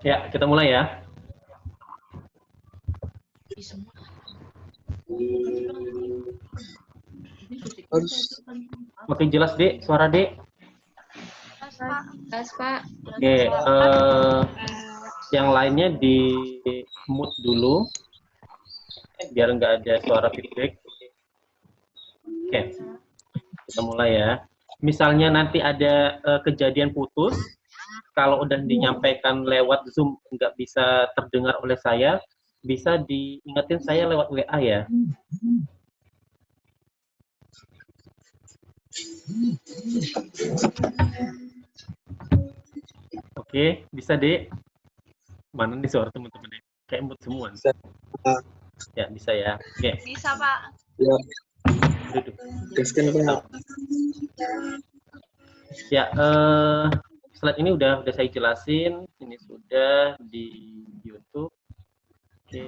Ya, kita mulai ya. Oke, jelas, Dek. Suara, Dek. Jelas, Pak. Oke, yang lainnya di mute dulu, biar nggak ada suara feedback. Oke, kita mulai ya. Misalnya nanti ada kejadian putus, kalau udah dinyampaikan lewat Zoom nggak bisa terdengar oleh saya, bisa diingetin saya lewat WA ya. Oke, bisa, Dek. Mana nih suara teman-teman? Kayak mood semua. Ya, bisa ya. Oke. Bisa, Pak. Ya. Duduk. Pak. Ya, slide ini udah saya jelasin. Ini sudah di YouTube. Oke.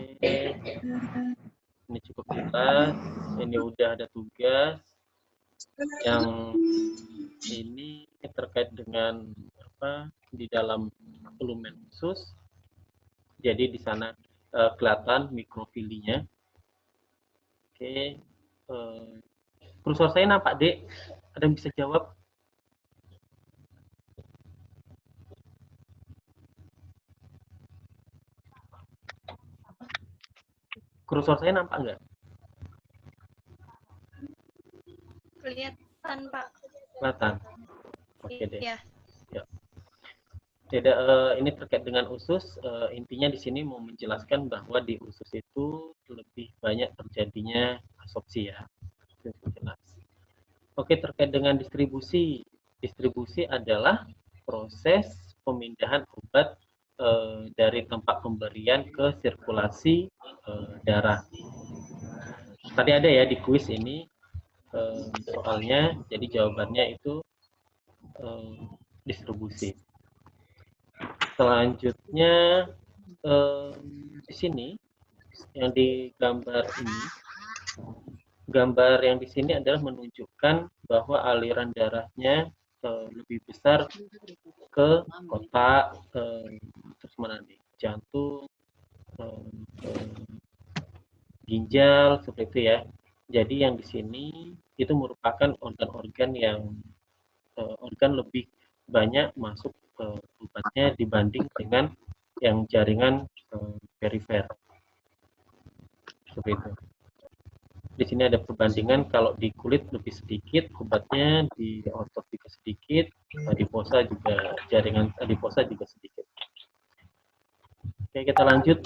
Ini cukup jelas. Ini udah ada tugas. Yang ini terkait dengan apa di dalam volumen khusus. Jadi di sana kelihatan mikrofilinya. Oke. Kursor saya nampak, Dek. Ada yang bisa jawab? Kursor saya nampak nggak? Kelihatan, Pak. Kelihatan. Oke deh. Iya. Ya. Tidak, ini terkait dengan usus. Intinya di sini mau menjelaskan bahwa di usus itu lebih banyak terjadinya absorpsi ya. Itu jelas. Oke, terkait dengan distribusi. Distribusi adalah proses pemindahan obat dari tempat pemberian ke sirkulasi darah. Tadi ada ya di kuis ini soalnya, jadi jawabannya itu distribusi. Selanjutnya di sini yang di gambar ini, gambar yang di sini adalah menunjukkan bahwa aliran darahnya lebih besar ke otak, terus mana nih, jantung, ginjal, seperti itu ya. Jadi yang di sini itu merupakan organ-organ yang organ lebih banyak masuk ke obatnya dibanding dengan yang jaringan perifer. Seperti itu. Di sini ada perbandingan, kalau di kulit lebih sedikit obatnya, di otot juga sedikit, adiposa juga, jaringan adiposa juga sedikit. Oke, kita lanjut.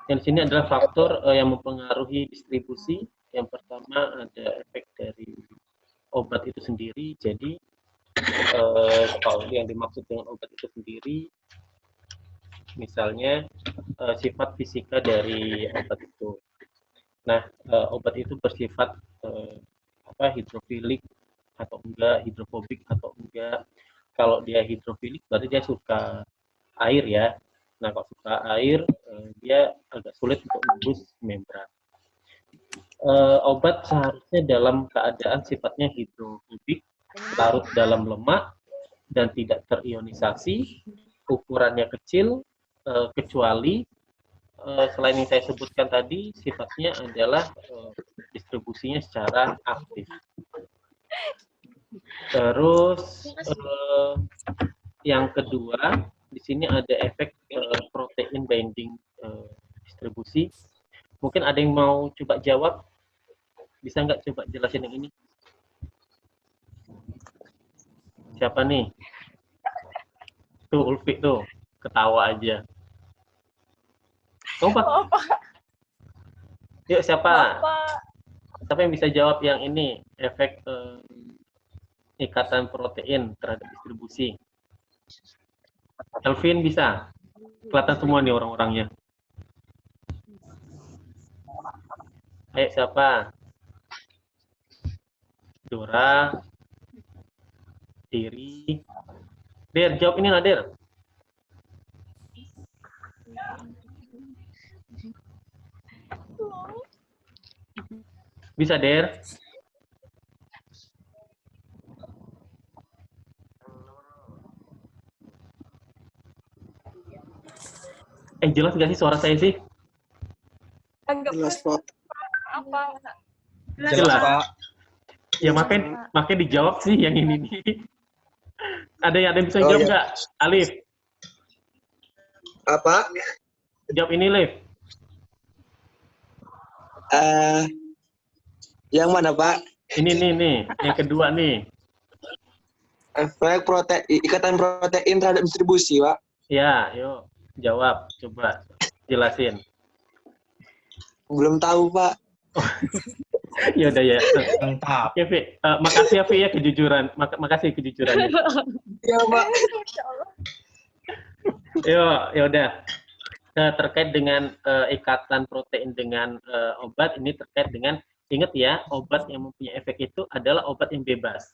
Yang di sini adalah faktor yang mempengaruhi distribusi. Yang pertama ada efek dari obat itu sendiri. Jadi kalau yang dimaksud dengan obat itu sendiri, misalnya sifat fisika dari obat itu. Nah, obat itu bersifat hidrofilik atau enggak, hidrofobik atau enggak. Kalau dia hidrofilik berarti dia suka air ya. Nah, kalau suka air, dia agak sulit untuk menembus membran. Obat seharusnya dalam keadaan sifatnya hidrofobik, larut dalam lemak, dan tidak terionisasi, ukurannya kecil, kecuali selain yang saya sebutkan tadi, sifatnya adalah distribusinya secara aktif. Terus yang kedua, di sini ada efek protein binding distribusi. Mungkin ada yang mau coba jawab? Bisa nggak coba jelasin yang ini? Siapa nih? Tuh, Ulfi tuh. Ketawa aja. Bapak. Yuk, siapa? Bapak. Siapa yang bisa jawab yang ini? Efek ikatan protein terhadap distribusi. Elvin bisa? Kelihatan semua nih orang-orangnya. Ayo, siapa? Dora. Diri. Der, jawab ini lah, Der. Bisa, Der? Jelas nggak sih suara saya sih? Jelas, Pak. Apa? Jelas. Pak. Ya makanya dijawab sih yang ini nih. Ada yang bisa jawab nggak? Alif, Apa? jawab ini, Alif. Yang mana, Pak? Ini nih, yang kedua nih. Efek ikatan protein terhadap distribusi, Pak. Ya, yuk jawab, coba jelasin. Belum tahu, Pak. Ya udah ya. Mantap. Oke, Vi. Makasih ya, Vi ya kejujuran. Makasih kejujurannya. Iya, Pak. Ya udah. Terkait dengan ikatan protein dengan obat, ini terkait dengan, ingat ya, obat yang mempunyai efek itu adalah obat yang bebas.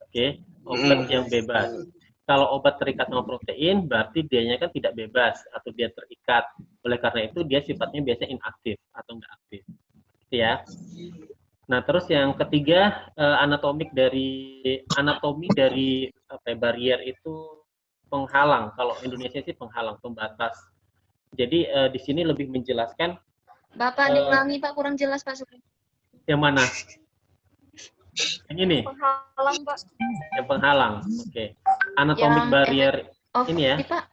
Oke, obat yang bebas. Kalau obat terikat sama protein, berarti dianya kan tidak bebas atau dia terikat. Oleh karena itu dia sifatnya biasanya inaktif atau enggak aktif. Gitu ya. Nah, terus yang ketiga, anatomi dari barier itu penghalang. Kalau Indonesia sih penghalang, pembatas. Jadi di sini lebih menjelaskan. Bapak diulangi, Pak, kurang jelas, Pak. Yang mana? Yang ini? Penghalang, Pak. Yang penghalang. Oke. Anatomic barrier ini ya. Pak.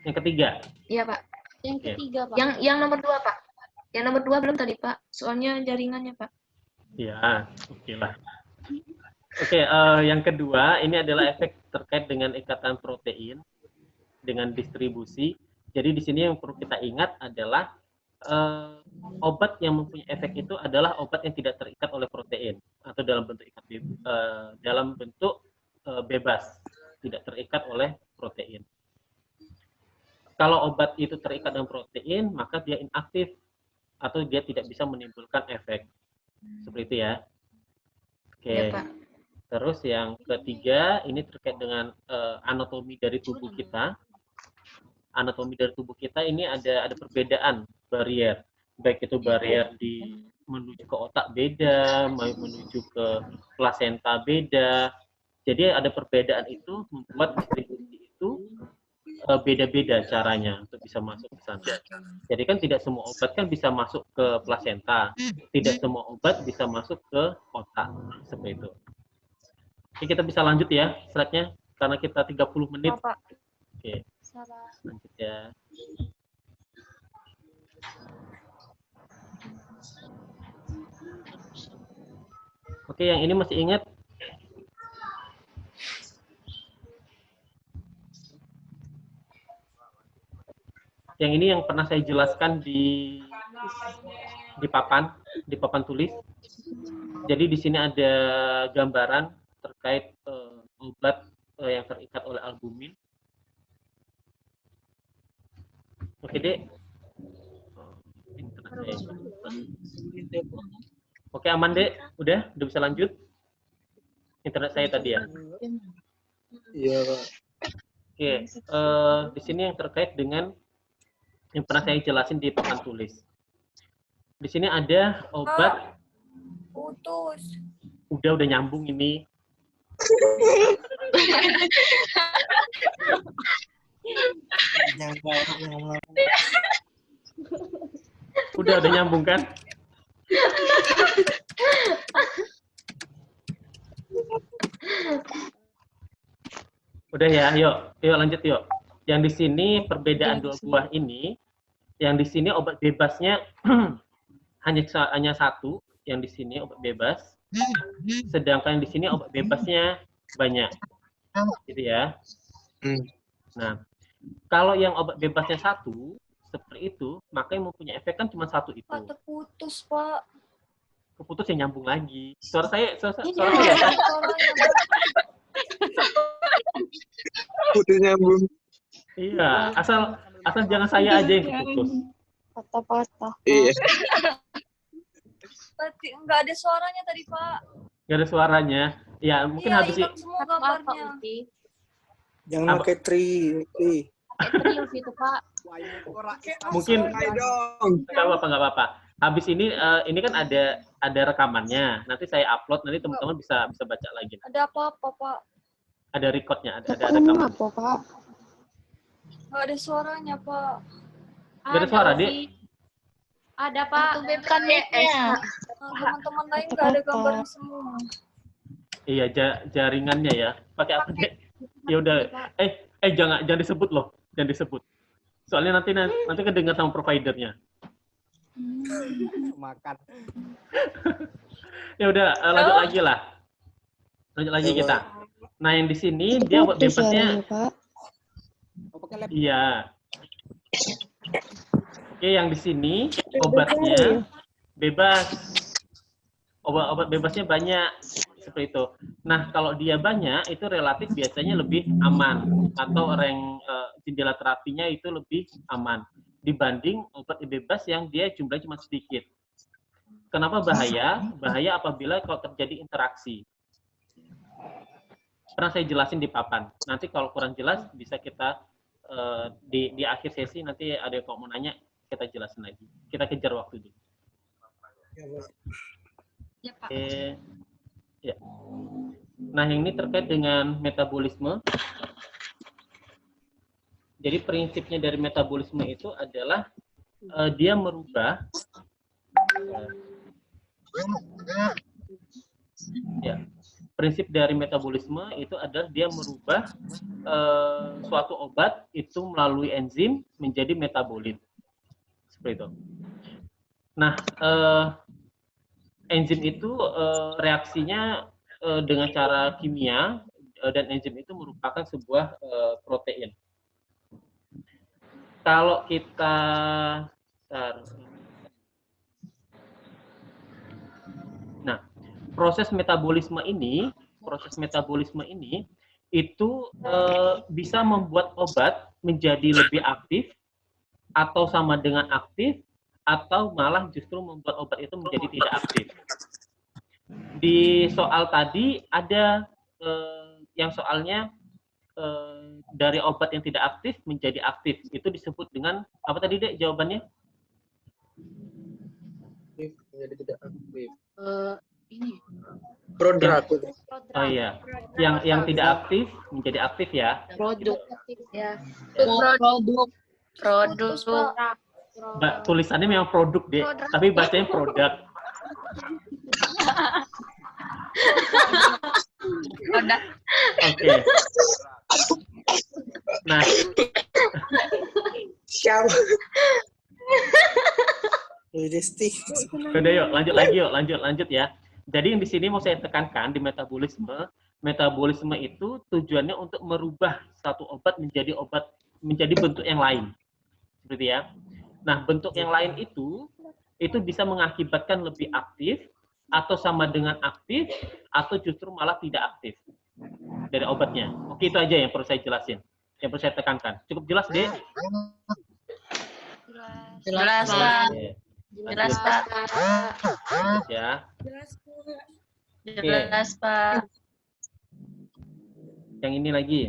Yang ketiga. Iya, Pak. Yang ketiga, Pak. Yang nomor 2, Pak. Yang nomor 2 belum tadi, Pak. Soalnya jaringannya, Pak. Ya, oke lah. Oke, yang kedua ini adalah efek terkait dengan ikatan protein dengan distribusi. Jadi di sini yang perlu kita ingat adalah obat yang mempunyai efek itu adalah obat yang tidak terikat oleh protein atau dalam bentuk bebas, tidak terikat oleh protein. Kalau obat itu terikat dengan protein, maka dia inaktif atau dia tidak bisa menimbulkan efek. Seperti itu ya. Oke. Ya, Pak. Terus yang ketiga ini terkait dengan anatomi dari tubuh kita. Anatomi dari tubuh kita ini ada perbedaan barier, baik itu barier menuju ke otak beda, menuju ke plasenta beda. Jadi ada perbedaan itu membuat distribusi itu beda-beda caranya untuk bisa masuk ke sana. Jadi kan tidak semua obat kan bisa masuk ke plasenta, tidak semua obat bisa masuk ke otak, seperti itu. Oke, kita bisa lanjut ya slide-nya karena kita 30 menit. Oke. Lanjut ya. Oke, yang ini masih ingat? Yang ini yang pernah saya jelaskan di papan tulis. Jadi di sini ada gambaran terkait obat yang terikat oleh albumin. Oke, Dek. Oke, aman, Dek? Udah bisa lanjut? Internet saya tadi ya? Iya, Pak. Oke, di sini yang terkait dengan yang pernah saya jelasin di papan tulis. Di sini ada obat. Putus. Udah nyambung ini. Udah nyambung kan? Udah ya, yuk lanjut yuk. Yang di sini perbedaan dua buah ini, yang di sini obat bebasnya hanya satu, yang di sini obat bebas, sedangkan di sini obat bebasnya banyak, gitu ya. Nah, kalau yang obat bebasnya satu seperti itu, maka yang mempunyai efek kan cuma satu itu. Pak, terputus, Pak. Keputus yang nyambung lagi. Suara saya kan? Udah nyambung. Iya, asal jangan saya aja yang keputus. Patah-patah. Iya. Nggak ada suaranya tadi, Pak. Nggak ada suaranya. Ya, mungkin habis sih. Semua gambarnya. Jangan pakai tri. Itu, Pak. Mungkin nggak apa-apa. Habis ini kan ada rekamannya. Nanti saya upload, nanti teman-teman bisa baca lagi. Ada apa-apa, Pak? Ada recordnya, ada rekaman. Apa, Pak? Nggak ada suaranya, Pak. Nggak ada suara, Dek? Ada, Pak. Kan mic-nya. Nah, teman-teman lain nggak ada gambarnya semua. Iya, jaringannya ya. Pakai apa, Dek? Ya udah. Jangan disebut loh. Jangan disebut. Soalnya nanti kedengar sama providernya. Makan. Ya udah, lanjut lagi lah. Lanjut lagi kita. Nah, yang di sini dia obat bebasnya. Iya. Oke, yang di sini obatnya bebas. Obat bebasnya banyak seperti itu. Nah, kalau dia banyak itu relatif biasanya lebih aman atau jendela terapinya itu lebih aman dibanding obat bebas yang dia jumlahnya cuma sedikit. Kenapa bahaya? Bahaya apabila kalau terjadi interaksi. Pernah saya jelasin di papan. Nanti kalau kurang jelas bisa kita di akhir sesi nanti ada yang mau nanya kita jelasin lagi. Kita kejar waktu dulu. Ya, Pak. Ya. Nah, yang ini terkait dengan metabolisme. Jadi prinsipnya dari metabolisme itu adalah dia merubah prinsip dari metabolisme itu adalah dia merubah suatu obat itu melalui enzim menjadi metabolit. Seperti itu. Nah, enzim itu reaksinya dengan cara kimia dan enzim itu merupakan sebuah protein. Kalau kita proses metabolisme ini itu bisa membuat obat menjadi lebih aktif atau sama dengan aktif atau malah justru membuat obat itu menjadi tidak aktif. Di soal tadi ada yang soalnya dari obat yang tidak aktif menjadi aktif. Itu disebut dengan apa tadi, Dek, jawabannya? Menjadi tidak aktif. Ini. Prodrug. Oh iya. Yang tidak aktif menjadi aktif ya. Produk. Ya. Produk. Mbak, tulisannya memang produk, Dek, tapi bacanya produk. Oke. Nah, Siapa? udah yuk, lanjut ya. Jadi yang di sini mau saya tekankan di metabolisme itu tujuannya untuk merubah satu obat menjadi bentuk yang lain. Seperti ya. Nah, bentuk yang lain itu bisa mengakibatkan lebih aktif atau sama dengan aktif atau justru malah tidak aktif dari obatnya. Oke, itu aja yang perlu saya jelasin. Yang perlu saya tekankan. Cukup jelas, Dek? Jelas, Pak. Jelas, Pak. Ya. Jelas, Pak. Yang ini lagi.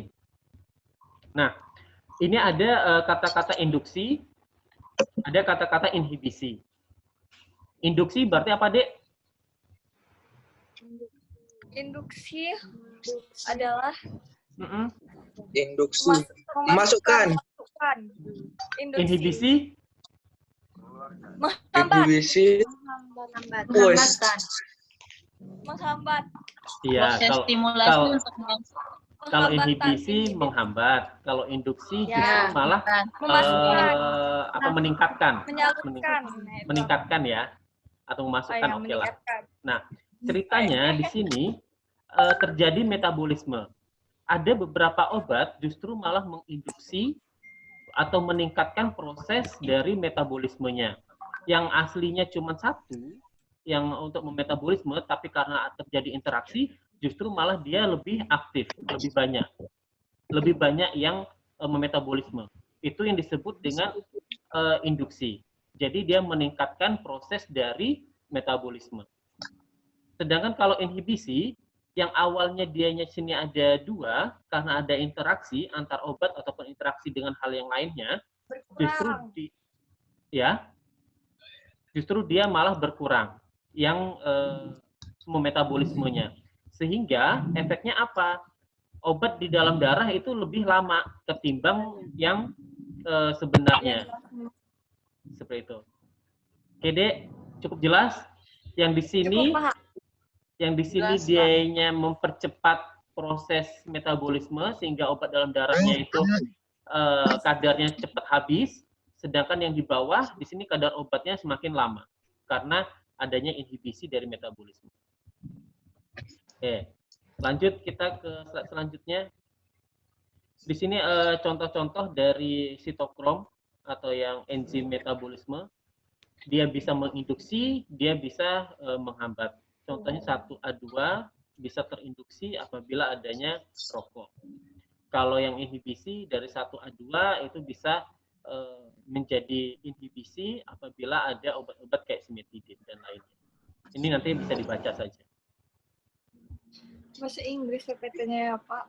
Nah, ini ada kata-kata induksi, ada kata-kata inhibisi. Induksi berarti apa, Dek? Induksi adalah Induksi. Masukkan. Induksi. Inhibisi? Inhibisi. Menghambat. Iya, kalau inhibisi Menghambatan. menghambat, kalau induksi Ya, justru malah Memasukkan. meningkatkan. Menyalurkan. Meningkatkan ya, atau memasukkan, oke lah. Meningkatkan. Nah, ceritanya di sini terjadi metabolisme. Ada beberapa obat justru malah menginduksi atau meningkatkan proses dari metabolismenya. Yang aslinya cuma satu, yang untuk memetabolisme, tapi karena terjadi interaksi, justru malah dia lebih aktif, lebih banyak. Lebih banyak yang memetabolisme. Itu yang disebut dengan induksi. Jadi dia meningkatkan proses dari metabolisme. Sedangkan kalau inhibisi, yang awalnya dianya sini ada dua, karena ada interaksi antar obat ataupun interaksi dengan hal yang lainnya, justru Berkurang. ya. justru dia malah berkurang yang metabolismenya. Sehingga efeknya apa? Obat di dalam darah itu lebih lama ketimbang yang sebenarnya. Seperti itu. Oke, Dek, cukup jelas? Yang di sini Cukup, Pak. yang di sini Jelas, Pak. dianya mempercepat proses metabolisme sehingga obat dalam darahnya itu kadarnya cepat habis, sedangkan yang di bawah di sini kadar obatnya semakin lama karena adanya inhibisi dari metabolisme. Oke, lanjut kita ke slide selanjutnya. Di sini contoh-contoh dari sitokrom atau yang enzim metabolisme. Dia bisa menginduksi, dia bisa menghambat. Contohnya 1A2 bisa terinduksi apabila adanya rokok. Kalau yang inhibisi dari 1A2 itu bisa menjadi inhibisi apabila ada obat-obat kayak simetidin dan lainnya. Ini nanti bisa dibaca saja. Bahasa Inggris PPT-nya ya, Pak.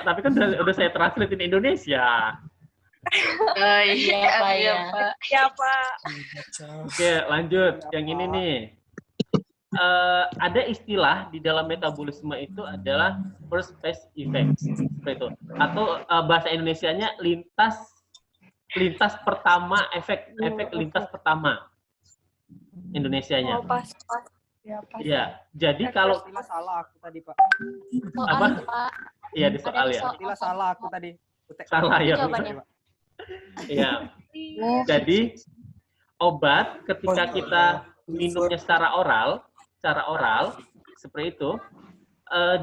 Tapi kan udah saya translate in Indonesia. Oh iya, Pak, ya. Ya, Pak. Oke, lanjut. Yang ini nih. Ada istilah di dalam metabolisme itu adalah first phase effect, seperti itu. Atau bahasa Indonesianya lintas pertama, efek lintas pertama. Indonesianya. Oh, pas. Ya, pas. Iya. Jadi kalau Istilah salah aku tadi, Pak. apa? Pak. Iya di soal ya. Istilah salah aku tadi. Salah ya. Jawabannya. Iya. Jadi obat ketika kita minumnya secara oral seperti itu,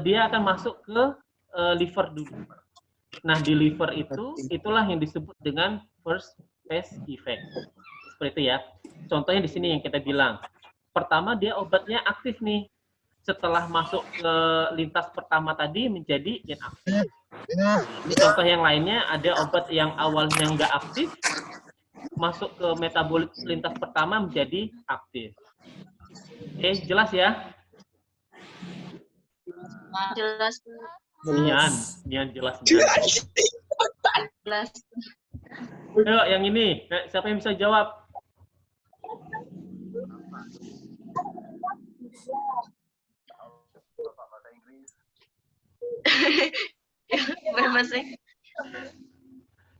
dia akan masuk ke liver dulu. Nah di liver itulah yang disebut dengan first phase effect. Seperti itu ya. Contohnya di sini yang kita bilang. Pertama dia obatnya aktif nih. Setelah masuk ke lintas pertama tadi menjadi inaktif. Di contoh yang lainnya ada obat yang awalnya nggak aktif, masuk ke metabolit lintas pertama menjadi aktif. Oke, jelas ya? Jelas. Nian jelas. Jelas. Ayo yang ini, siapa yang bisa jawab?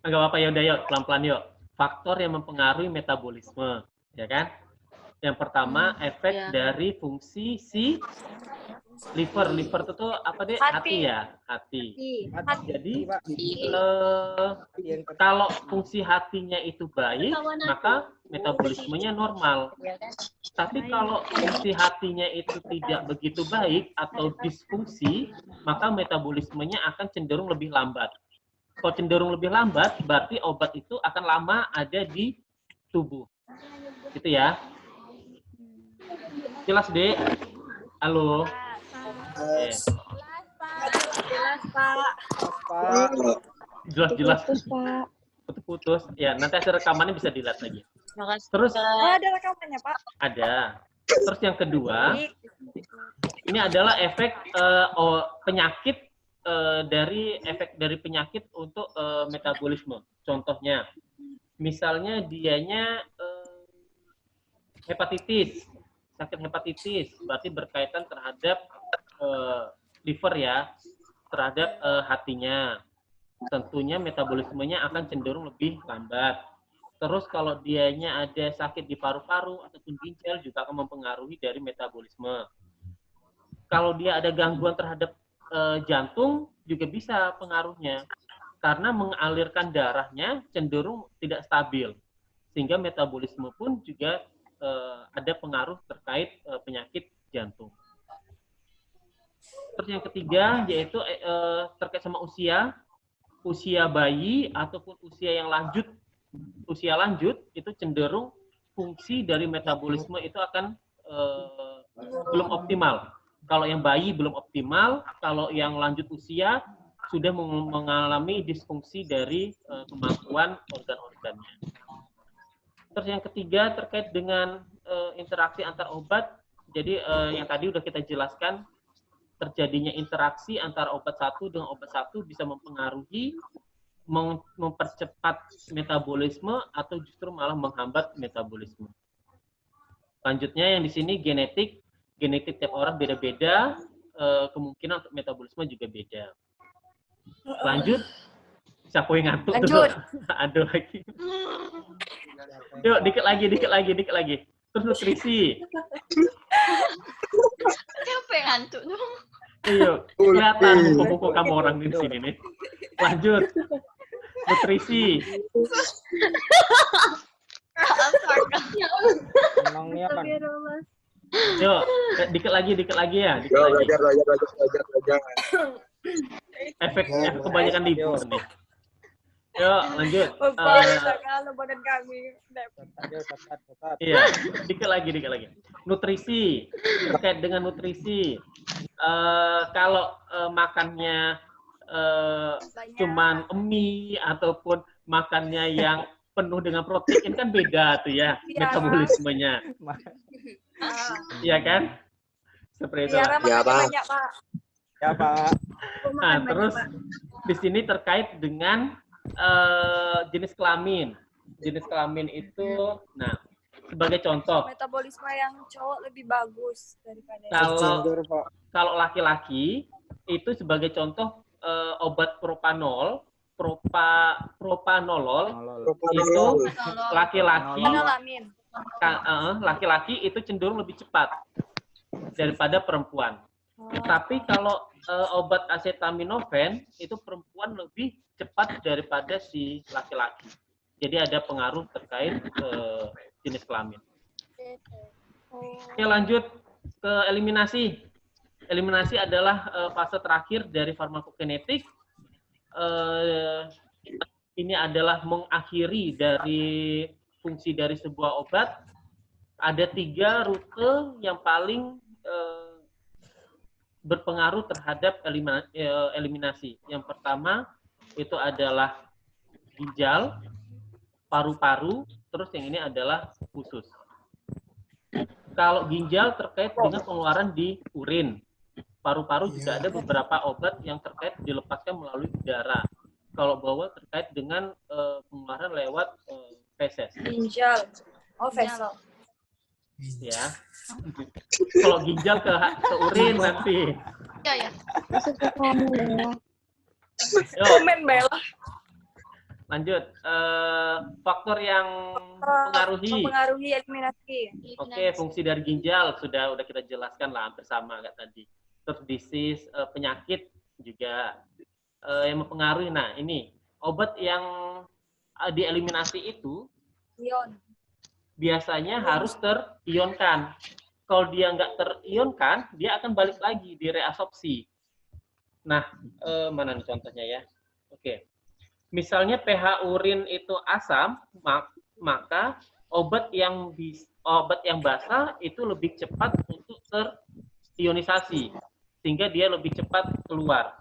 Enggak apa-apa ya udah yuk, pelan-pelan yuk. Faktor yang mempengaruhi metabolisme, ya kan? Yang pertama, efek dari fungsi si liver. Liver itu tuh apa deh? Hati ya, hati. Jadi kalau fungsi hatinya itu baik, maka metabolismenya normal. Tapi kalau fungsi hatinya itu tidak begitu baik atau disfungsi, maka metabolismenya akan cenderung lebih lambat. Kalau cenderung lebih lambat, berarti obat itu akan lama ada di tubuh. Gitu ya. Jelas, Dek? Halo? Jelas, Pak. Jelas. Putus-putus. Ya, nanti hasil rekamannya bisa dilihat lagi. Terus Oh, ada rekamannya, Pak. ada. Terus yang kedua, ini adalah efek penyakit dari penyakit untuk metabolisme. Contohnya, misalnya dianya hepatitis, sakit hepatitis, berarti berkaitan terhadap liver ya, terhadap hatinya. Tentunya metabolismenya akan cenderung lebih lambat. Terus kalau dianya ada sakit di paru-paru ataupun ginjal juga akan mempengaruhi dari metabolisme. Kalau dia ada gangguan terhadap jantung juga bisa pengaruhnya. Karena mengalirkan darahnya cenderung tidak stabil. Sehingga metabolisme pun juga ada pengaruh terkait penyakit jantung. Terus yang ketiga yaitu terkait sama usia bayi ataupun usia lanjut itu cenderung fungsi dari metabolisme itu akan belum optimal. Kalau yang bayi belum optimal, kalau yang lanjut usia sudah mengalami disfungsi dari kemampuan organ-organnya. Terus yang ketiga terkait dengan interaksi antar obat. Jadi yang tadi udah kita jelaskan, terjadinya interaksi antara obat satu dengan obat satu bisa mempengaruhi mempercepat metabolisme atau justru malah menghambat metabolisme. Selanjutnya yang di sini genetik tiap orang beda-beda, kemungkinan untuk metabolisme juga beda. Lanjut, siapa yang ngantuk dulu? Lanjut. Aduh lagi. Yuk, dikit lagi. Terus nutrisi. Siapa yang ngantuk dong? Iya, kelihatan buku-buku kamu orang di sini nih. Lanjut. Nutrisi. Emangnya kan. Yuk, dikit lagi ya. Dikit Yo, lagi. belajar. Efek kebanyakan libur nih. Yuk, lanjut. Kalau badan kami. Catat. Iya, dikit lagi. Nutrisi, terkait dengan nutrisi. Kalau makannya cuman mie ataupun makannya yang penuh dengan protein kan beda tuh ya Iya. metabolismenya, iya kan? Seperti itu. Tiara Ya, makan Pak. banyak, Pak. Ya, Pak. Nah, terus di sini terkait dengan jenis kelamin. Jenis kelamin itu, nah sebagai contoh, Metabolisme yang cowok lebih bagus daripada Jujur, Pak. kalau laki-laki itu sebagai contoh obat propanolol itu laki-laki penolamin. laki-laki itu cenderung lebih cepat daripada perempuan. Tapi kalau obat acetaminophen itu perempuan lebih cepat daripada si laki-laki. Jadi ada pengaruh terkait jenis kelamin. Oke, lanjut ke eliminasi. Eliminasi adalah fase terakhir dari farmakokinetik. Ini adalah mengakhiri dari fungsi dari sebuah obat. Ada 3 rute yang paling berpengaruh terhadap eliminasi. Yang pertama itu adalah ginjal, paru-paru, terus yang ini adalah usus. Kalau ginjal terkait dengan pengeluaran di urin. Paru-paru juga ada beberapa obat yang terkait dilepaskan melalui udara. Kalau bawah terkait dengan pengeluaran lewat feses. Ginjal. Oh, vessel. Ya. Kalau ginjal ke urin nanti. Ya. Yuk, Komen Bella. lanjut. Faktor yang Mempengaruhi eliminasi. Oke, fungsi dari ginjal sudah kita jelaskan lah hampir sama kayak tadi. Terus disease, penyakit juga yang mempengaruhi. Nah, ini obat yang dieliminasi itu Ion. biasanya harus terionkan. Kalau dia nggak terionkan, dia akan balik lagi direabsorpsi. Nah, mana nih contohnya ya? Oke. Misalnya pH urin itu asam, maka obat yang basah itu lebih cepat untuk terionisasi, sehingga dia lebih cepat keluar.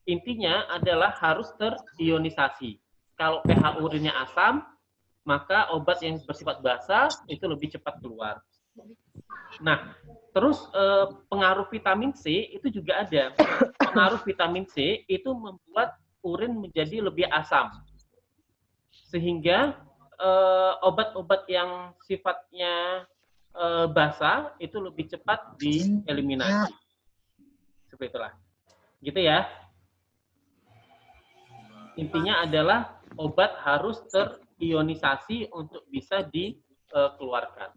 Intinya adalah harus terionisasi. Kalau pH urinnya asam, maka obat yang bersifat basah itu lebih cepat keluar. Nah, terus pengaruh vitamin C itu juga ada. Pengaruh vitamin C itu membuat urin menjadi lebih asam. Sehingga obat-obat yang sifatnya basah itu lebih cepat dieliminasi. Seperti itulah. Gitu ya. Intinya adalah obat harus terionisasi untuk bisa dikeluarkan.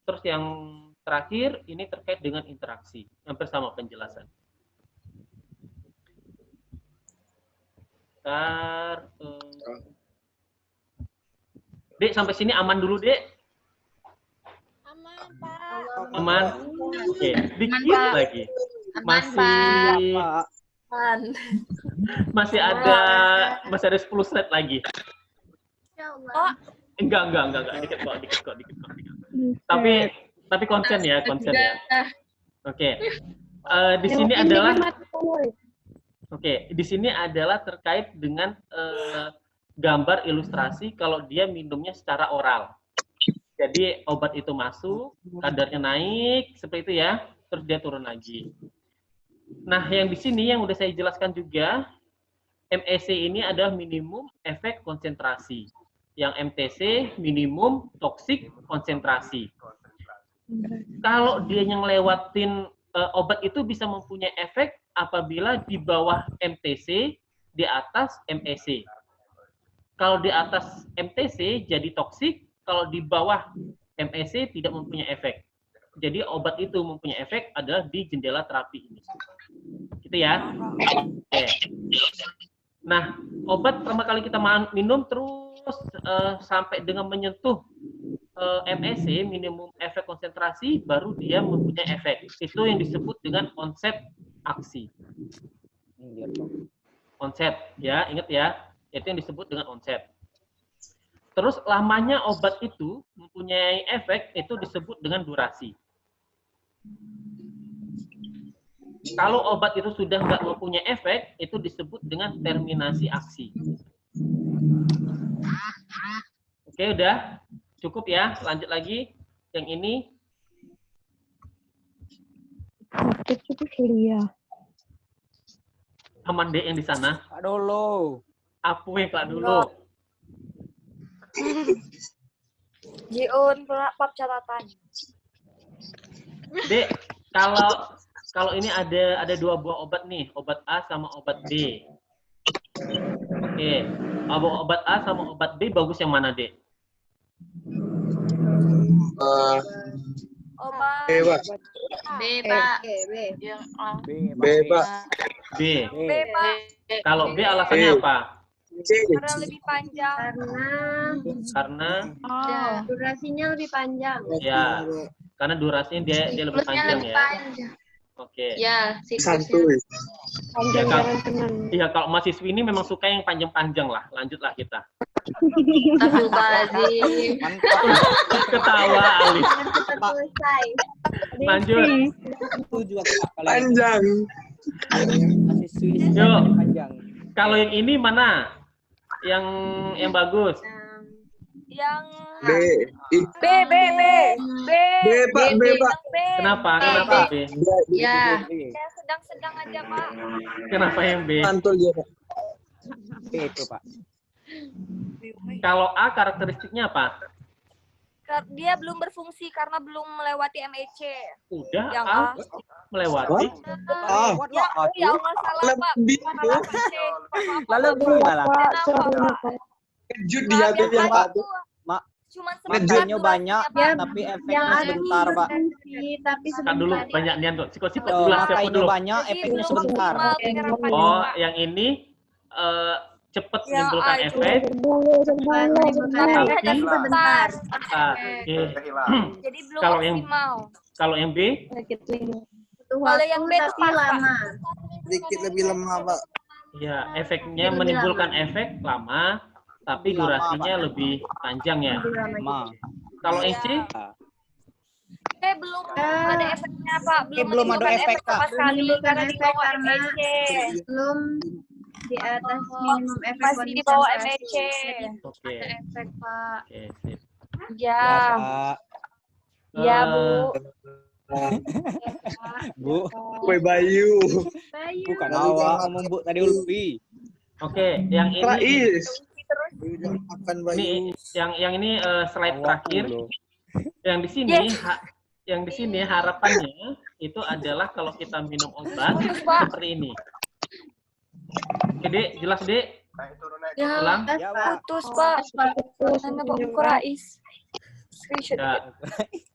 Terus yang terakhir ini terkait dengan interaksi. Hampir sama penjelasan. Dek, sampai sini aman dulu, Dek? Aman, Pak. Aman? Oke, dikit Pak. lagi. Aman, Pak. Pak. Aman. Masih ada 10 slide lagi. Oh, Enggak. Dikit kok. Tapi konsen ya. Oke. Di sini adalah di sini adalah terkait dengan gambar ilustrasi kalau dia minumnya secara oral. Jadi obat itu masuk, kadarnya naik seperti itu ya, terus dia turun lagi. Nah, yang di sini yang udah saya jelaskan juga, MEC ini adalah minimum efek konsentrasi. Yang MTC minimum toksik konsentrasi. Kalau dia yang ngelewatin obat itu bisa mempunyai efek apabila di bawah MTC, di atas MEC. Kalau di atas MTC jadi toksik, kalau di bawah MEC tidak mempunyai efek. Jadi obat itu mempunyai efek adalah di jendela terapi ini. Gitu ya. Oke. Nah, obat pertama kali kita minum terus sampai dengan menyentuh MEC, minimum efek konsentrasi, baru dia mempunyai efek. Itu yang disebut dengan onset aksi. Onset, ya, ingat ya. Itu yang disebut dengan onset. Terus lamanya obat itu mempunyai efek, itu disebut dengan durasi. Kalau obat itu sudah nggak mempunyai efek, itu disebut dengan terminasi aksi. Oke, udah cukup ya. Lanjut lagi. Yang ini. Aman deh yang di sana. Kak dulu. Apa yang Kak dulu? Jiun, pap catatan. Dek, kalau ini ada dua buah obat nih, obat A sama obat B. Oke, obat A sama obat B bagus yang mana, Dek? Obat. B, Pak. B, Pak. B, Pak. B. B, Pak. Kalau B alasannya apa? C. Karena lebih panjang. Karena Durasinya lebih panjang. ya, karena durasinya dia lebih Siklusnya panjang lebih ya. panjang. Oke. Ya, Santuy. Ya, iya, kalau mahasiswi ini memang suka yang panjang-panjang lah. Lanjutlah kita. Astagfirullahaladzim. Ketawa Alis. Selesai. Lanjut. Itu juga Kak, kalau Panjang. masih Swiss Yuk. panjang. Kalau yang ini mana? Yang bagus. Yang B. Ih, B, B, B. B. B, Pak. B, Pak. B. Kenapa? Kenapa B? Ya. Yang sedang-sedang aja, Pak. Kenapa yang B? Mantul dia, Pak. Itu Pak. Kalau A karakteristiknya apa? Dia belum berfungsi karena belum melewati MEC. Udah Yang A A. melewati. Ah, Ya, nggak salah, Pak. lebih. Salah MEC. Lalu gimana? Kenapa, Pak? Kejut dia tuh yang Pak. Pak. Mak, Cuma makanya banyak, Pak. tapi efeknya sebentar, Pak. Tapi Kan dulu banyak nian tuh. Sikot-sikot Oh, dulu, siapa makanya dulu? banyak, efeknya sebentar. Oh, yang ini cepat menimbulkan A, efek. Tapi sebentar. Oke. Jadi belum Kalau yang- maksimal. Kalau yang B, Kalau yang B itu pas, Pak. Sedikit lebih lemah, Pak. ya efeknya menimbulkan efek lama, tapi Lama, durasinya Pak. lebih panjang ya. Ma. Kalau yang C, Belum ada efeknya, Pak. belum ada menimbulkan efek, Kak. sama sekali karena di bawah MEC. Belum di atas minimum efek Masih di bawah konsentrasi. MEC. oke. Efek Pak. Oke, sip. Ya, Pak. ya, Bu. Bu, Kue Bayu. bukan awak ngomong Bu tadi Ulfi. Oke, yang ini Rais. Terus Makan ini yang ini slide Awak terakhir. dulu. Yang di sini yang di sini harapannya itu adalah kalau kita minum obat seperti ini. Oke, Dek, jelas, Dek? Ulang. Ya, Pak. putus, Pak. Mana Pak buku Rais? Screenshot. Ya.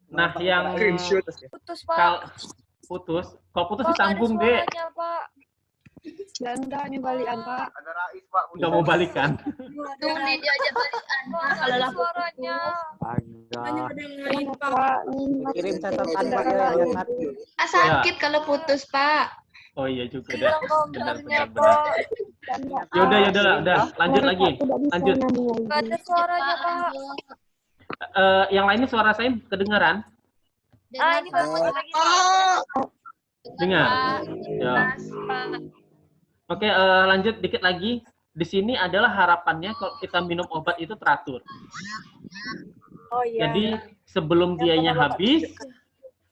Nah, yang Screenshot. Putus, Pak. putus, kalau putus Pak, nggak ada disambung, Dek. suaranya, Pak. Enggak, ini balikan Pak. Nggak mau balikan. Tuh nih diajak balikan. Pak, nggak ada suaranya. Agak. Pak, Kirim catatan Pak ya, catat. Ah, sakit kalau putus, Pak. Oh iya juga, Dek. Bilang kok Benar, benarnya, benar, benar. Pak. Yaudah, udah. Lanjut lagi. Lanjut. Nggak ada suaranya, Pak. Yang lainnya suara saya kedengaran? Ini bagus lagi, Pak. Dengar? Pak. Ya. Pak. Oke, lanjut dikit lagi. Di sini adalah harapannya kalau kita minum obat itu teratur. Oh iya. Jadi sebelum dianya habis,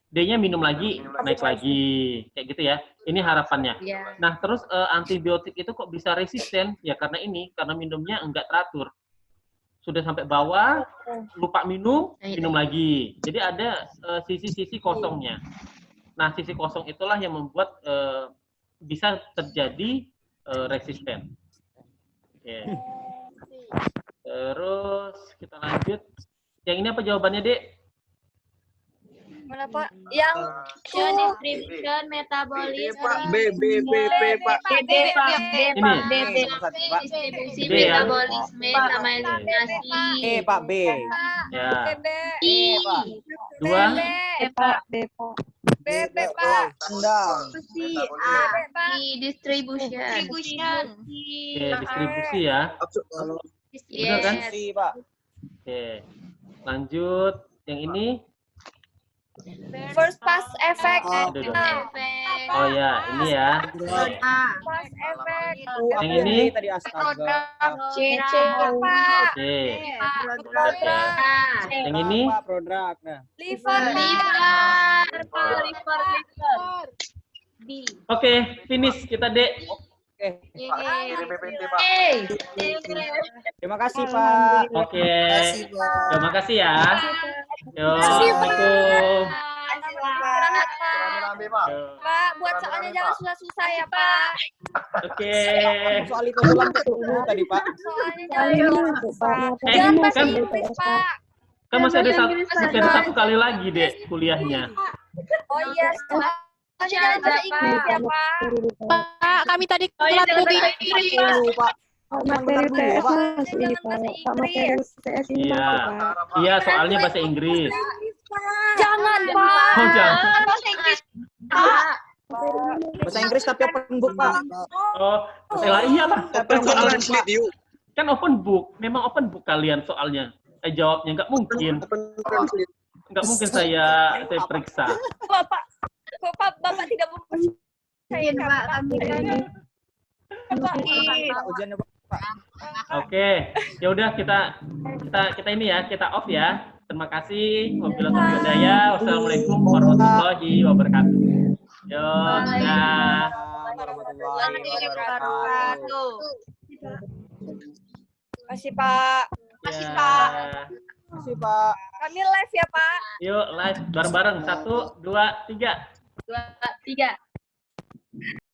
dianya minum lagi, naik lagi, kayak gitu ya. Ini harapannya. Ya. Nah, terus antibiotik itu kok bisa resisten? Ya karena minumnya enggak teratur. Sudah sampai bawah, lupa minum, minum lagi. Jadi ada sisi-sisi kosongnya. Nah, sisi kosong itulah yang membuat bisa terjadi resisten. Oke. Terus kita lanjut. Yang ini apa jawabannya, Dek? Mana Pak? Yang Distribution, metabolisme. B, Pak. D, Pak. Ini. Distribusi, B, ya? metabolisme, sama eliminasi. Pak, B. Ya. B. I. Dua. Pak. B, Pak. Tendang. I. Distribution. Oke, distribusi ya. Udah kan? Yes. C, Pak. Oke. Lanjut. Yang ini. First pass effect. Aduh, aduh. Efek. Oh ya, ini ya. Pass effect. Yang ini. Tadi astaga. C, Pak. Oke. Udah ya. Yang ini. Pak, produk. Nah. Liver, Pak. Oke, finish kita, Dek. Oke. Terima kasih, Oh. Pak. Oke. Makasih, Pak. Terima kasih ya. Yo, Assalamualaikum. Yo. Pak, buat soalnya jangan susah-susah ya, Pak. Oke. Soal itu ulang tadi, Pak. Soalnya jangan susah. Eh, Jangan bahasa kan- Inggris, Pak. Kan masih ada satu kali lagi, Dek, kuliahnya. Oh iya, jangan bahasa Inggris ya, Pak. Pak, kami tadi telat dari Pak. materi PS Pak. Mas ini Pak. Pak materi PS ini Iya. masuk, Pak. Iya, soalnya bahasa Inggris. Jangan, Pak. Oh, jangan. Bahasa Inggris. Bahasa Inggris tapi open book, Pak. Oh, iyalah. Kan Google soal Translate yuk. kan open book. Memang open book kalian soalnya. Jawabnya nggak mungkin. Translate. Nggak mungkin saya periksa. Bapak tidak mempercayai Pak, kami Pak, ujiannya, Pak. Oke, ya udah kita ini ya, kita off ya. Terima kasih. Wabillahi taufiq wal hidayah. Wassalamualaikum warahmatullahi wabarakatuh. Yo, dah. Warahmatullahi wabarakatuh. Makasih, Pak. Ya. Terima kasih, Pak. Kami live ya, Pak. Yuk live bareng-bareng. 1, 2, 3. 2, 3.